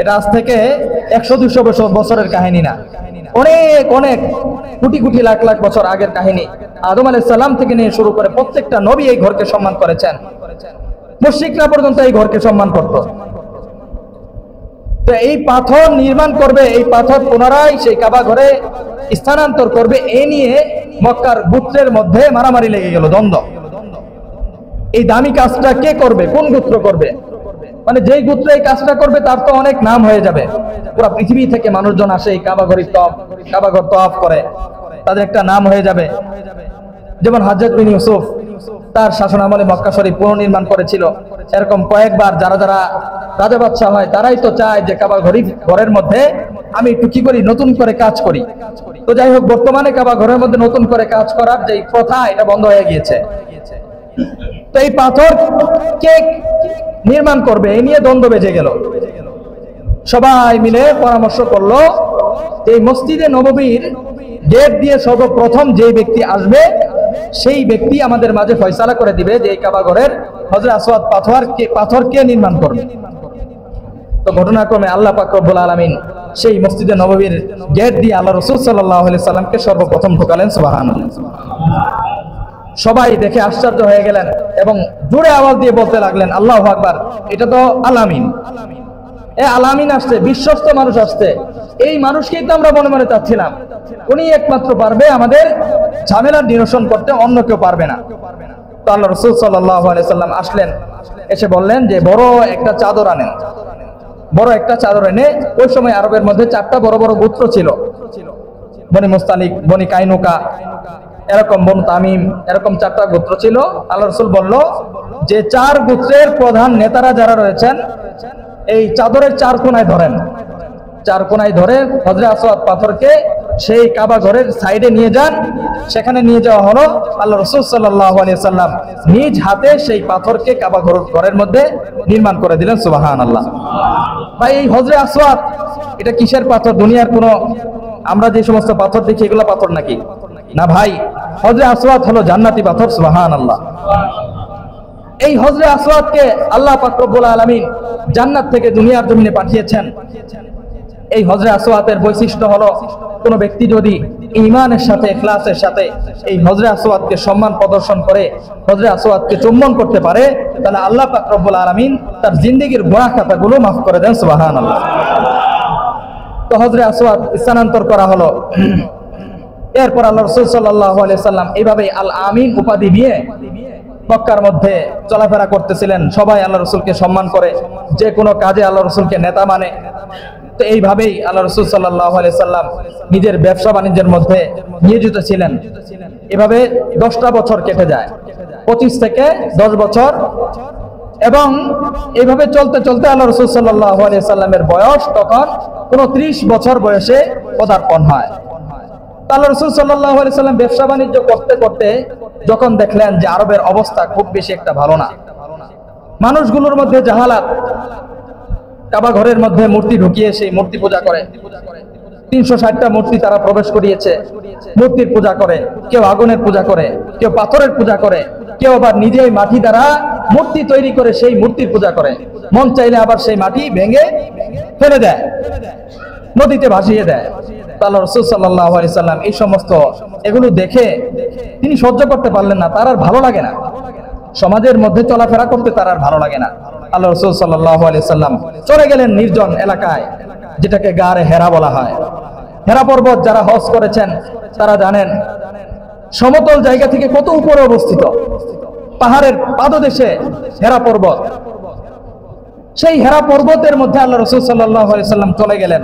এটা আজ থেকে 100-200 বছরের কাহিনী না, অনেক অনেক কোটি কোটি লাখ লাখ বছর আগের কাহিনী। আদম আলাইহিস সালাম থেকে নিয়ে শুরু করে প্রত্যেকটা নবী এই ঘরকে সম্মান করেছেন। মুশরিকরা পর্যন্ত এই ঘরকে সম্মান করত। তো এই পাথর নির্মাণ করবে, এই পাথর পুনরায় সেই কাবা ঘরে স্থানান্তর করবে, এই নিয়ে মক্কার গোত্রের মধ্যে মারামারি লেগে গেল, দ্বন্দ্ব। এই দামি কাজটা কে করবে, কোন গোত্র করবে? মানে যেই গোত্র এই কাজটা করবে তার তো অনেক নাম হয়ে যাবে। পুরো পৃথিবী থেকে মানুষজন আসে এই কাবা ঘর তওয়াফ করে, তাদের একটা নাম হয়ে যাবে। যেমন হাজ্জাজ বিন ইউসুফ তার শাসন আমলে মক্কা শরীফ পুনর্নির্মাণ করেছিল। এরকম কয়েকবার যারা যারা রাজা বাদশাহ হয় তারাই তো চায় যে কাবা ঘরের মধ্যে আমি একটু কি করি, নতুন করে কাজ করি। তো যাই হোক, বর্তমানে কাবা ঘরের মধ্যে নতুন করে কাজ করার যে প্রথা, এটা বন্ধ হয়ে গিয়েছে। তো এই পাথর কে নির্মাণ করবে, এই নিয়ে দ্বন্দ্ব বেজে গেল। সবাই মিলে পরামর্শ করলো, এই মসজিদে নববীর গেট দিয়ে সর্বপ্রথম যে ব্যক্তি আসবে, সেই ব্যক্তি আমাদের মাঝে ফয়সালা করে দিবে যে এই কাবা ঘরের হযরত আসওয়াদ পাথর কে নির্মাণ করবে। তো ঘটনাক্রমে আল্লাহ পাক রব্বুল আলামিন সেই মসজিদে নববীর গেট দিয়ে আল্লাহ রাসূল সাল্লাল্লাহু আলাইহি সাল্লামকে সর্বপ্রথম ঢোকালেন। সুবহানাল্লাহ। সবাই দেখে আশ্চর্য হয়ে গেলেন এবং জোরে আওয়াজ দিয়ে বলতে লাগলেন, আল্লাহু আকবার, এটা তো আলামিন। আলামিন আসছে, বিশ্বস্ত মানুষ আসছে। এই মানুষকেই তো আমরা মনে মনে চাচ্ছিলাম, উনি একমাত্র পারবে আমাদের ঝামেলার নিরসন করতে, অন্য কেউ পারবে না। তো আল্লাহ রাসূল সাল্লাল্লাহু আলাইহি সাল্লাম আসলেন, এসে বললেন যে বড় একটা চাদর আনেন। বড় একটা চাদর এনে, ওই সময় আরবের মধ্যে 4টা বড় বড় গোত্র ছিল, বনি মুস্তালিক, বনি কাইনুকা, এরকম বনু তামিম, এরকম 4টা গোত্র ছিল। আল্লাহ রাসূল বলল যে 4 গোত্রের প্রধান নেতারা যারা রয়েছেন, এই চাদরের 4 কোণায় ধরেন। 4 কোণায় ধরে হযরত আসওয়াদ পাথরকে সেই কাবা ঘরের সাইডে নিয়ে যান। সেখানে নিয়ে যাওয়া হলো। আল্লাহ রাসূল সাল্লাল্লাহু আলাইহি সাল্লাম নিজ হাতে সেই পাথরকে কাবা ঘরের মধ্যে নির্মাণ করে দিলেন। সুবহানাল্লাহ। ভাই, এই হযরত আসওয়াদ এটা কিসের পাথর? দুনিয়ার কোনো আমরা যে সমস্ত পাথর দেখি এগুলো পাথর নাকি? না ভাই, হযরত আসওয়াদ হলো জান্নাতি পাথর। সুবহানাল্লাহ। এই হযরত আসওয়াদকে আল্লাহ পাক রব্বুল আলামিন জান্নাত থেকে দুনিয়ার জমিনে পাঠিয়েছেন। এই হযরত আসওয়াদের বৈশিষ্ট্য হলো, কোন ব্যক্তি যদি ঈমানের সাথে, ইখলাসের সাথে এই হযরত আসওয়াদকে সম্মান প্রদর্শন করে, হযরত আসওয়াদকে চুম্বন করতে পারে, তাহলে আল্লাহ পাক রব্বুল আলামিন তার জিন্দেগীর গুনাহ খাতাগুলো মাফ করে দেন। সুবহানাল্লাহ। তো হযরত আসওয়াদ স্থানান্তর করা হলো। এরপর আল্লাহ রাসূল সাল্লাল্লাহু আলাইহি সাল্লাম এইভাবে আল আমিন উপাধি নিয়ে মক্কার মধ্যে চলাফেরা করতেছিলেন। সবাই আল্লাহ রাসূলকে সম্মান করে, যে কোনো কাজে আল্লাহ রাসূলকে নেতা মানে। তো এইভাবেই আল্লাহ রাসূল সাল্লাল্লাহু আলাইহি সাল্লাম নিজের ব্যবসা বাণিজ্যের মধ্যে নিয়োজিত ছিলেন। এভাবে 10টা বছর কেটে যায়, 25 থেকে 10 বছর। এবং এইভাবে চলতে চলতে আল্লাহ রাসূল সাল্লাল্লাহু আলাইহি সাল্লামের বয়স তখন 29 বছর বয়সে পদার্পণ হয়। আল্লাহ রাসূল সাল্লাল্লাহু আলাইহি সাল্লাম ব্যবসা বাণিজ্য করতে করতে যখন দেখলেন যে আরবের অবস্থা খুব বেশি একটা ভালো না, মানুষগুলোর মধ্যে জাহালাত, কাবা ঘরের মধ্যে মূর্তি ঢুকিয়ে সেই মূর্তি পূজা করে। 360টা মূর্তি তারা প্রবেশ করিয়েছে, মূর্তির পূজা করে। কেউ আগুনের পূজা করে, কেউ পাথরের পূজা করে, কেউ আবার নিজেই মাটি দ্বারা মূর্তি তৈরি করে সেই মূর্তির পূজা করে। মন চাইলে আবার সেই মাটি ভেঙে ফেলে দেয়, নদীতে ভাসিয়ে দেয়। আল্লাহ রাসূল সাল্লাল্লাহু আলাইহি সাল্লাম এই সমস্ত এগুলো দেখে তিনি সহ্য করতে পারলেন না। তার আর ভালো লাগে না, সমাজের মধ্যে চলাফেরা করতে তার আর ভালো লাগে না। আল্লাহ রাসূল সাল্লাল্লাহু আলাইহি সাল্লাম চলে গেলেন নির্জন এলাকায়, যেটাকে গারে হেরা বলা হয়। হেরা পর্বত যারা হজ করেছেন তারা জানেন সমতল জায়গা থেকে কত উপরে অবস্থিত, পাহাড়ের পাদদেশে হেরা পর্বত। সেই হেরা পর্বতের মধ্যে আল্লাহ রাসূল সাল্লাল্লাহু আলাইহি সাল্লাম চলে গেলেন।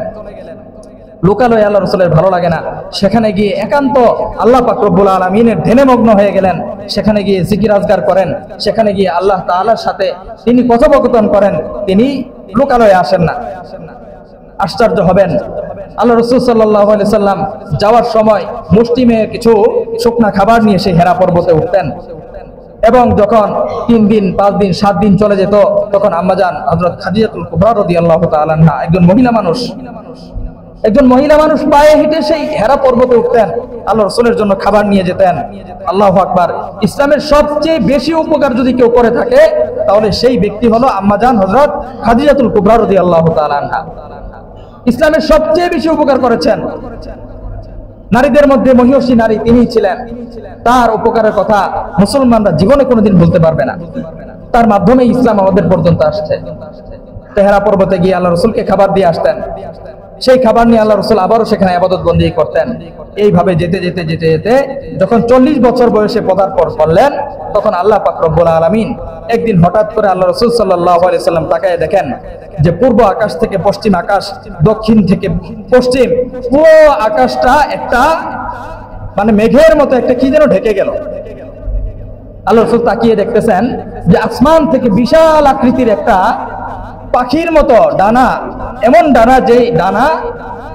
লোকালয়ে আল্লাহ রাসূলের ভালো লাগে না, সেখানে গিয়ে একান্ত আল্লাহ পাক রব্বুল আলামিনের ধ্যানে মগ্ন হয়ে গেলেন। সেখানে গিয়ে জিকির আজগার করেন, সেখানে গিয়ে আল্লাহ তাআলার সাথে তিনি কথোপকথন করেন, তিনি লোকালয়ে আসেন না। আশ্চর্য হবেন, আল্লাহ রাসূল সাল্লাল্লাহু আলাইহি সাল্লাম যাওয়ার সময় মুষ্টিমে কিছু শুকনা খাবার নিয়ে সেই হেরা পর্বতে উঠতেন, এবং যখন 3 দিন 5 দিন 7 দিন চলে যেত, তখন আম্মাজান হযরত খাদিজাতুল কুবরা রাদিয়াল্লাহু তাআলা আনহা একজন মহিলা মানুষ পায়ে হেঁটে সেই হেরা পর্বতে উঠতেন, আল্লাহ রাসূলের জন্য খাবার নিয়ে যেতেন। আল্লাহু আকবার। ইসলামের সবচেয়ে বেশি উপকার যদি কেউ করে থাকে তাহলে সেই ব্যক্তি হলো আম্মাজান হযরত খাদিজাতুল কুবরা রাদিয়াল্লাহু তাআলা আনহা। ইসলামের সবচেয়ে বেশি উপকার করেছেন। নারীদের মধ্যে মহিয়সী নারী তিনিই ছিলেন। তার উপকারের কথা মুসলমানরা জীবনে কোনোদিন ভুলতে পারবে না। তার মাধ্যমে ইসলাম আমাদের পর্যন্ত আসছে। হেরা পর্বতে গিয়ে আল্লাহ রাসূলকে খাবার দিয়ে আসতেন, সেই খাবার নিয়ে আল্লাহ রাসূল আবারও সেখানে ইবাদত বন্দেগী করতেন। এইভাবে যেতে যেতে যেতে যেতে যখন 40 বছর বয়সে পদার্পণ করলেন, তখন আল্লাহ পাক রব্বুল আলামিন একদিন হঠাৎ করে আল্লাহ রাসূল সাল্লাল্লাহু আলাইহি সাল্লাম তাকায় দেখেন যে পূর্ব আকাশ থেকে পশ্চিম আকাশ, দক্ষিণ থেকে পশ্চিম, পুরো আকাশটা একটা মানে মেঘের মতো একটা কি যেন ঢেকে গেল। আল্লাহ রাসূল তাকিয়ে দেখতেছেন যে আসমান থেকে বিশাল আকৃতির একটা পাখির মতো ডানা, এমন ডানা যেই ডানা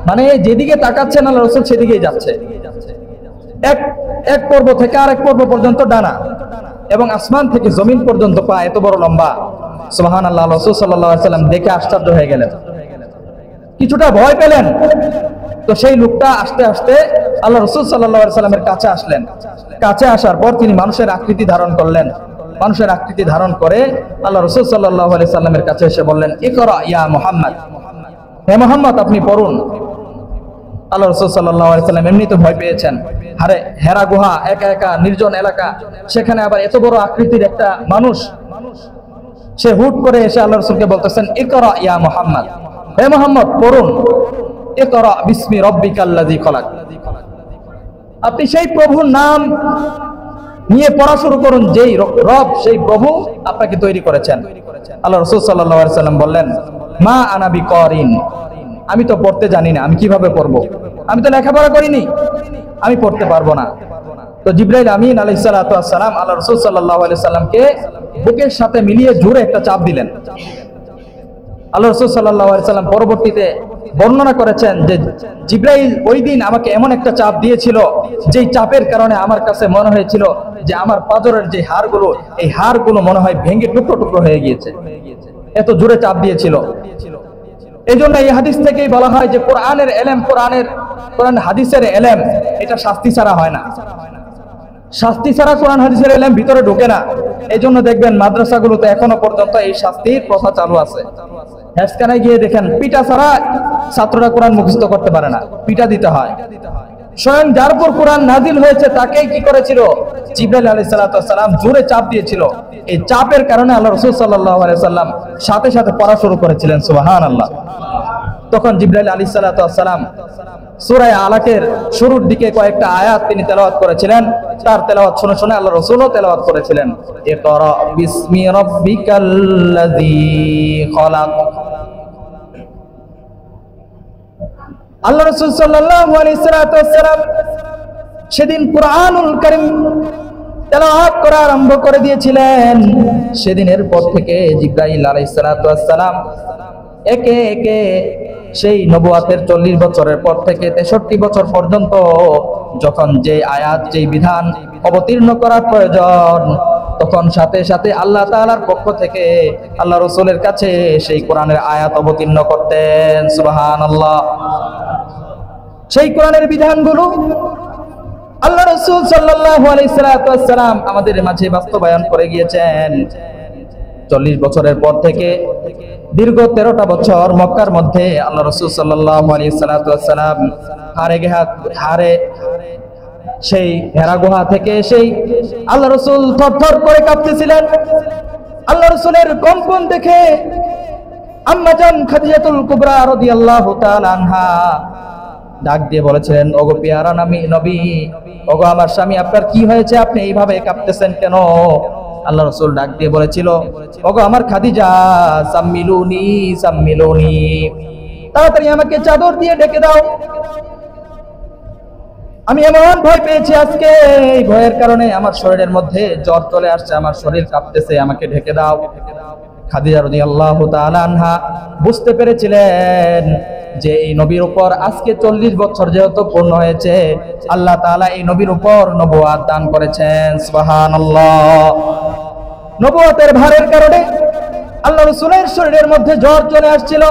মানে যেদিকে তাকাচ্ছেন আল্লাহ রাসূল সেদিকেই যাচ্ছে। এক পর্ব থেকে আরেক পর্ব পর্যন্ত ডানা, এবং আসমান থেকে জমিন পর্যন্ত পা এত বড় লম্বা। সুবহানাল্লাহ। রাসূল সাল্লাল্লাহু আলাইহি সাল্লাম দেখে আশ্চর্য হয়ে গেলেন, কিছুটা ভয় পেলেন। তো সেই লোকটা আস্তে আস্তে আল্লাহ রাসূল সাল্লাল্লাহু আলাইহি সাল্লামের কাছে আসলেন। কাছে আসার পর তিনি মানুষের আকৃতি ধারণ করলেন। মানুষের আকৃতি ধারণ করে আল্লাহ রাসূল সাল্লাল্লাহু আলাইহি সাল্লামের কাছে এসে বললেন, ইকরা ইয়া মুহাম্মদ, হে মুহাম্মদ আপনি পড়ুন। আল্লাহ রাসূল সাল্লাল্লাহু আলাইহি সাল্লাম এমনি তো ভয় পেয়েছেন। আরে হেরা গুহা, একা একা নির্জন এলাকা, সেখানে আবার এত বড় আকৃতির একটা মানুষ, সে হুট করে এসে আল্লাহ রাসূলকে বলতেছেন, ইকরা ইয়া মুহাম্মদ, হে মুহাম্মদ পড়ুন, ইকরা বিসমি রাব্বিকাল্লাযী খলাক, আপনি সেই প্রভুর নাম নিয়ে পড়া শুরু করুন, যেই রব, সেই প্রভু আপনাকে তৈরি করেছেন। আল্লাহ রাসূল সাল্লাল্লাহু আলাইহি সাল্লাম বললেন, মা আনা বিকারিন, আমি তো পড়তে জানি না, আমি কিভাবে পড়বো? আমি তো লেখাপড়া করিনি, আমি পড়তে পারবো না। তো জিবরাইল আমিন আলাইহিস সালাতু ওয়াস সালাম আল্লাহ রাসূল সাল্লাল্লাহু আলাইহি সাল্লামকে বুকের সাথে মিলিয়ে জোরে একটা চাপ দিলেন। আল্লাহ রাসূল সাল্লাল্লাহু আলাইহি সাল্লাম পরবর্তীতে বর্ণনা করেছেন যে জিবরাইল ওই দিন আমাকে এমন একটা চাপ দিয়েছিল, যেই চাপের কারণে আমার কাছে মনে হয়েছিল যে আমার পাঁজরের যে হাড়গুলো, এই হাড়গুলো মনে হয় ভেঙে টুকরো টুকরো হয়ে গিয়েছে, এত জোরে চাপ দিয়েছিল। এই জন্য এই হাদিস থেকেই বলা হয় যে কোরআনের এলেম, কোরআন হাদিসের এলেম, এটা শাস্তি ছাড়া হয় না। শাস্তি ছাড়া কোরআন হাদিসের এলেম ভিতরে ঢোকে না। এই জন্য দেখবেন মাদ্রাসাগুলোতে এখনো পর্যন্ত এই শাস্তির প্রথা চালু আছে। হেফজখানায় গিয়ে দেখেন পিটা ছাড়া ছাত্ররা কোরআন মুখস্থ করতে পারে না, পিটা দিতে হয়। স্বয়ং যার উপর কোরআন নাজিল হয়েছে তাকেই কি করেছিল? জিবরাইল আলাইহিস সালাতু ওয়াস সালাম জোরে চাপ দিয়েছিল। এই চাপের কারণে আল্লাহ রাসূল সাল্লাল্লাহু আলাইহি সাল্লাম সাথে সাথে পড়া শুরু করেছিলেন। সুবহানাল্লাহ। তখন জিবরাইল আলাইহিস সালাতু ওয়াস সালাম সূরা আলাকের শুরুর দিকে কয়েকটা আয়াত তিনি তেলাওয়াত করেছিলেন। তার তেলাওয়াত শুনে শুনে আল্লাহ রাসূলও তেলাওয়াত করেছিলেন, ইকরা বিসমি রাব্বিকাল্লাযী খলাক। আল্লাহ রাসূল সাল্লাল্লাহু আলাইহি ওয়াসাল্লাম সেদিন কুরআনুল কারীম তেলাওয়াত করা আরম্ভ করে দিয়েছিলেন। সেদিনের পর থেকে জিবরাইল আলাইহিস সালাম একে একে সেই নবুয়াতের 40 বছরের পর থেকে 63 বছর পর্যন্ত যখন যে আয়াত, যে বিধান অবতীর্ণ করার প্রয়োজন, তখন সাথে সাথে আল্লাহ তাআলার পক্ষ থেকে আল্লাহ রাসূলের কাছে সেই কোরআনের আয়াত অবতীর্ণ করতেন। সুবহানাল্লাহ। সেই কোরআনের বিধানগুলো আল্লাহ রাসূল সাল্লাল্লাহু আলাইহি ওয়াসাল্লাম আমাদের মাঝে বাস্তবায়ন করে গিয়েছেন। 40 বছরের পর থেকে দীর্ঘ 13টা বছর মক্কার মধ্যে আল্লাহ রাসূল সাল্লাল্লাহু আলাইহি ওয়াসাল্লাম হারে সেই হেরা গুহা থেকে সেই আল্লাহ রাসূল থরথর করে কাঁপতেছিলেন। আল্লাহ রাসূলের কম্পন দেখে আম্মা জান খাদিজাতুল কুবরা রাদিয়াল্লাহু তাআলা আনহা ডাক দিয়ে বলেছিলেন, ওগো পেয়ারা নবী, ওগো আমার স্বামী, আপনার কি হয়েছে? আপনি এইভাবে কাঁপতেছেন কেন? আল্লাহ রাসূল ডাক দিয়ে বলেছিল, ওগো আমার খাদিজা, সাম্মিলুনি সাম্মিলুনি, তাড়াতাড়ি আমাকে চাদর দিয়ে ঢেকে দাও। আমি এমন ভয় পেয়েছি আজকে, এই ভয়ের কারণে আমার শরীরের মধ্যে জ্বর চলে আসছে, আমার শরীর কাঁপতেছে, আমাকে ঢেকে দাও। খাদিজা রাদিয়াল্লাহু তাআলা আনহা বুঝতে পেরেছিলেন যে এই নবীর উপর আজকে 40 বছর যেহেতু পূর্ণ হয়েছে, আল্লাহ তাআলা এই নবীর উপর নবুয়ত দান করেছেন। সুবহানাল্লাহ। নবুয়তের ভারের কারণে আল্লাহ রাসূলের শরীরের মধ্যে জ্বর চলে আসছিল।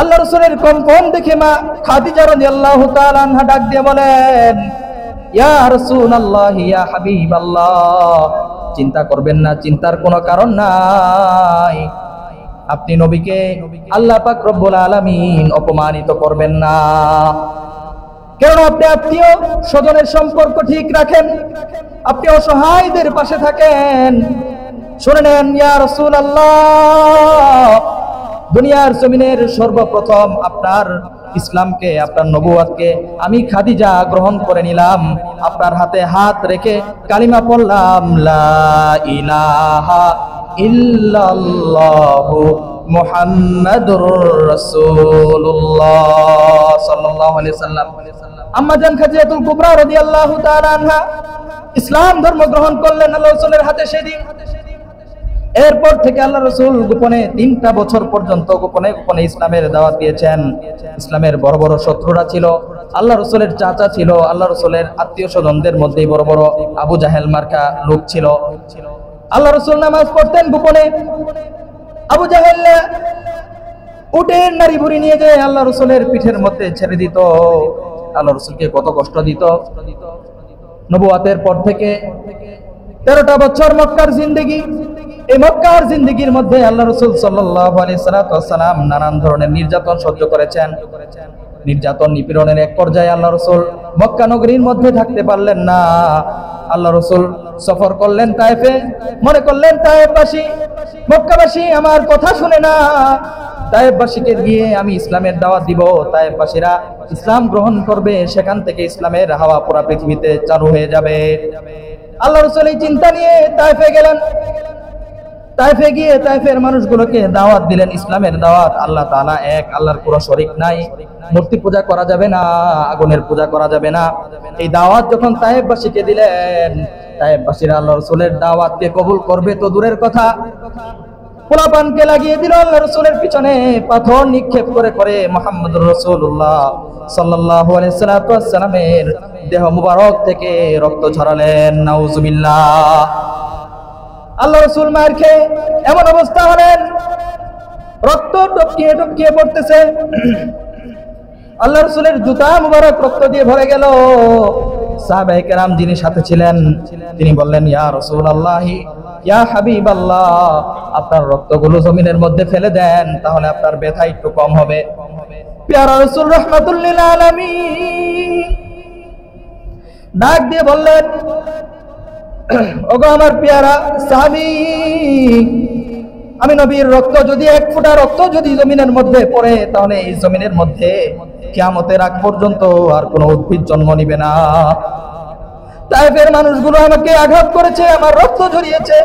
আল্লাহ রাসূলের কম্পন দেখে মা খাদিজা রাদিয়াল্লাহু তাআলা আনহা ডাক দিয়ে বলেন, ইয়া রাসূলুল্লাহ, ইয়া হাবিবাল্লাহ, চিন্তা করবেন না, চিন্তার কোনো কারণ নাই। আপনি নবীকে আল্লাহ পাক রব্বুল আলামিন অপমানিত করবেন না, কারণ আপনি আত্মীয় স্বজনের সম্পর্ক ঠিক রাখেন, আপনি অসহায়দের পাশে থাকেন। শুনে নেন ইয়া রাসূলুল্লাহ, দুনিয়ার জমিনের সর্বপ্রথম আপনার ইসলামকে, আপনার নবুয়তকে আমি খাদিজা গ্রহণ করে নিলাম। আপনার হাতে হাত রেখে কালিমা পড়লাম, লা ইলাহা ইল্লাল্লাহু মুহাম্মাদুর রাসূলুল্লাহ সাল্লাল্লাহু আলাইহি সাল্লাম। আম্মা জান খাদিজাতুল কুবরা রাদিয়াল্লাহু তাআলা আনহা ইসলাম ধর্ম গ্রহণ করলেন আল্লাহ রাসূলের হাতে সেদিন। এরপর থেকে আল্লাহ রাসূল গোপনে 3টা বছর পর্যন্ত গোপনে গোপনে ইসলামের দাওয়াত দিয়েছেন। ইসলামের বড় বড় শত্রুরা ছিল, আল্লাহ রাসূলের চাচা ছিল, আল্লাহ রাসূলের আত্মীয় স্বজনদের মধ্যেই বড় বড় আবু জাহেল মার্কা লোক ছিল। আল্লাহ রাসূল নামাজ পড়তেন গোপনে। আবু জাহেল উটের নাড়ি ভুড়ি নিয়ে যায় আল্লাহ রাসূলের পিঠের মধ্যে ছেড়ে দিত। আল্লাহ রাসূলকে কত কষ্ট দিত। নবুয়তের পর থেকে 13টা বছর মক্কার জিন্দেগি। এই মক্কার জিন্দেগির মধ্যে আল্লাহ রাসূল সাল্লাল্লাহু আলাইহি সাল্লাম নানান ধরনের নির্যাতন সহ্য করেছেন। নির্যাতন নিপীড়নের এক পর্যায়ে আল্লাহ রাসূল মক্কা নগরীর মধ্যে থাকতে পারলেন না। আল্লাহ রাসূল সফর করলেন তায়েফে। মনে করলেন তায়েফবাসী, মক্কাবাসী আমার কথা শুনে না, তায়েফবাসীকে গিয়ে আমি ইসলামের দাওয়াত দিব, তায়েফবাসীরা ইসলাম গ্রহণ করবে, সেখান থেকে ইসলামের হাওয়া পুরো পৃথিবীতে চালু হয়ে যাবে। আল্লাহ রাসূল এই চিন্তা নিয়ে তায়েফে গেলেন। তায়েফে গিয়ে তায়েফের মানুষগুলোকে দাওয়াত দিলেন, ইসলামের দাওয়াত। আল্লাহ তাআলা এক, আল্লাহর কোনো শরীক নাই, মূর্তি পূজা করা যাবে না, আগুনের পূজা করা যাবে না। এই দাওয়াত যখন তায়েফবাসীকে দিলেন, তায়েফবাসীরা আল্লাহ রাসূলের দাওয়াতকে কবুল করবে তো দূরের কথা, পোলাপানকে লাগিয়ে দিল আল্লাহ রাসূলের পিছনে পাথর নিক্ষেপ করে করে মুহাম্মদুর রাসূলুল্লাহ সাল্লাল্লাহু আলাইহি সাল্লামের দেহ মুবারক থেকে রক্ত ঝরালেন। নাউজুবিল্লাহ। আল্লাহ রাসূল মার খেয়ে এমন অবস্থা হলেন, রক্ত টপকিয়ে টপকিয়ে পড়তেছে। আল্লাহ রাসূলের জুতা মুবারক রক্ত দিয়ে ভরে গেল। সাহাবায়ে কেরাম যিনি সাথে ছিলেন তিনি বললেন, ইয়া রাসূলুল্লাহ, ইয়া হাবিবাল্লাহ, আপনার রক্তগুলো জমিনের মধ্যে ফেলে দেন, তাহলে আপনার ব্যথা একটু কম হবে। প্যারা রাসূল রাহমাতুল লিল আলামিন ডাক দিয়ে বললেন, ওগো আমার পেয়ারা সাহাবী, আমি নবীর রক্ত যদি, এক ফোঁটা রক্ত যদি জমিনের মধ্যে পড়ে, তাহলে এই জমিনের মধ্যে কিয়ামতের আগ পর্যন্ত আর কোনো উদ্ভিদ জন্ম নিবে না। তায়েফের মানুষগুলো আমাকে আঘাত করেছে, আমার রক্ত ঝরিয়েছে,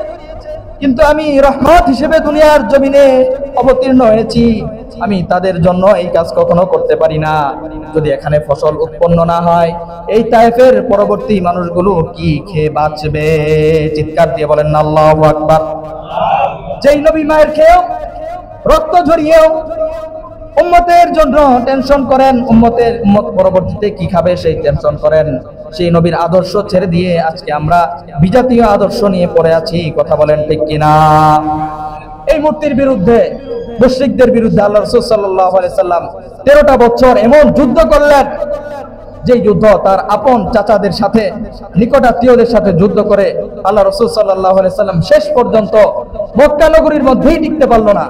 কিন্তু আমি রহমত হিসেবে দুনিয়ার জমিনে অবতীর্ণ হয়েছি। আমি তাদের জন্য এই কাজ কখনো করতে পারি না। যদি এখানে ফসল উৎপন্ন না হয়, এই তায়েফের পরবর্তী মানুষগুলো কি খেয়ে বাঁচবে? চিৎকার দিয়ে বলেন না আল্লাহু আকবার। যেই নবী মায়ের খেয়েও, রক্ত ঝরিয়েও উম্মতের জন্য টেনশন করেন, উম্মত পরবর্তীতে কি খাবে সেই টেনশন করেন, সেই নবীর আদর্শ ছেড়ে দিয়ে আজকে আমরা বিজাতীয় আদর্শ নিয়ে পড়ে আছি। কথা বলেন ঠিক কিনা? এই মূর্তির বিরুদ্ধে, মুশরিকদের বিরুদ্ধে আল্লাহ রাসূল সাল্লাল্লাহু আলাইহি সাল্লাম 13টা বছর এমন যুদ্ধ করলেন, যে যুদ্ধ তার আপন চাচাদের সাথে, নিকটাত্মীয়দের সাথে যুদ্ধ করে আল্লাহ রাসূল সাল্লাল্লাহু আলাইহি সাল্লাম শেষ পর্যন্ত মক্কা নগরীর মধ্যেই টিকতে পারলো না।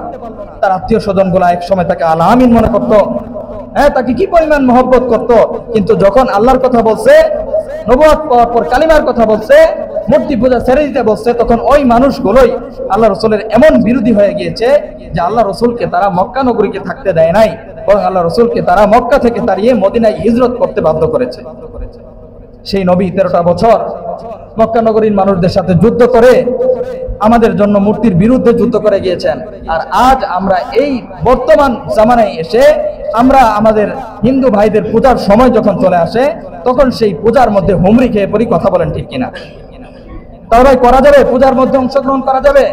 তার আত্মীয় স্বজনগুলো এক সময় তাকে আল আমিন মনে করত। হ্যাঁ, তাকে কি পরিমাণ মহব্বত করত, কিন্তু যখন আল্লাহর কথা বলছে, নবুয়ত পাওয়ার পর কালিমার কথা বলছে, মূর্তি পূজা ছেড়ে দিতে বলছে, তখন ওই মানুষগুলোই আল্লাহ রসুলের এমন বিরোধী হয়ে গিয়েছে যে আল্লাহ রসুলকে তারা মক্কা নগরীকে থাকতে দেয় নাই, বরং আল্লাহ রসুলকে তারা মক্কা থেকে তাড়িয়ে মদিনায় হিজরত করতে বাধ্য করেছে। সেই নবী 13টা বছর মক্কা নগরীর মানুষদের সাথে যুদ্ধ করে আমাদের জন্য মূর্তির বিরুদ্ধে যুদ্ধ করে গিয়েছেন। আর আজ আমরা এই বর্তমান জামানায় এসে আমরা আমাদের হিন্দু ভাইদের পূজার সময় যখন চলে আসে, তখন সেই পূজার মধ্যে হুমড়ি খেয়ে পড়ি। কথা বলেন ঠিক কিনা? তাহলে করা যাবে? পূজার মধ্যে অংশগ্রহণ করা যাবে?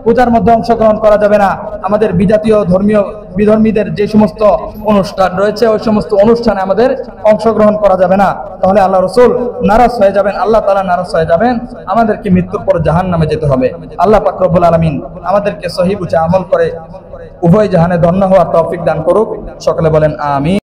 পূজার মধ্যে অংশগ্রহণ করা যাবে না। আমাদের বিজাতীয় ধর্মীয় বিধর্মীদের যে সমস্ত অনুষ্ঠান রয়েছে, ওই সমস্ত অনুষ্ঠানে আমাদের অংশগ্রহণ করা যাবে না। তাহলে আল্লাহ রসুল নারাজ হয়ে যাবেন, আল্লাহ তাআলা নারাজ হয়ে যাবেন, আমাদেরকে মৃত্যুর পর জাহান্নামে যেতে হবে। আল্লাহ পাক রব্বুল আলামিন আমাদেরকে সহিহ বুঝে আমল করে উভয় জাহানে ধন্য হওয়ার তৌফিক দান করুক। সকলে বলেন আমিন।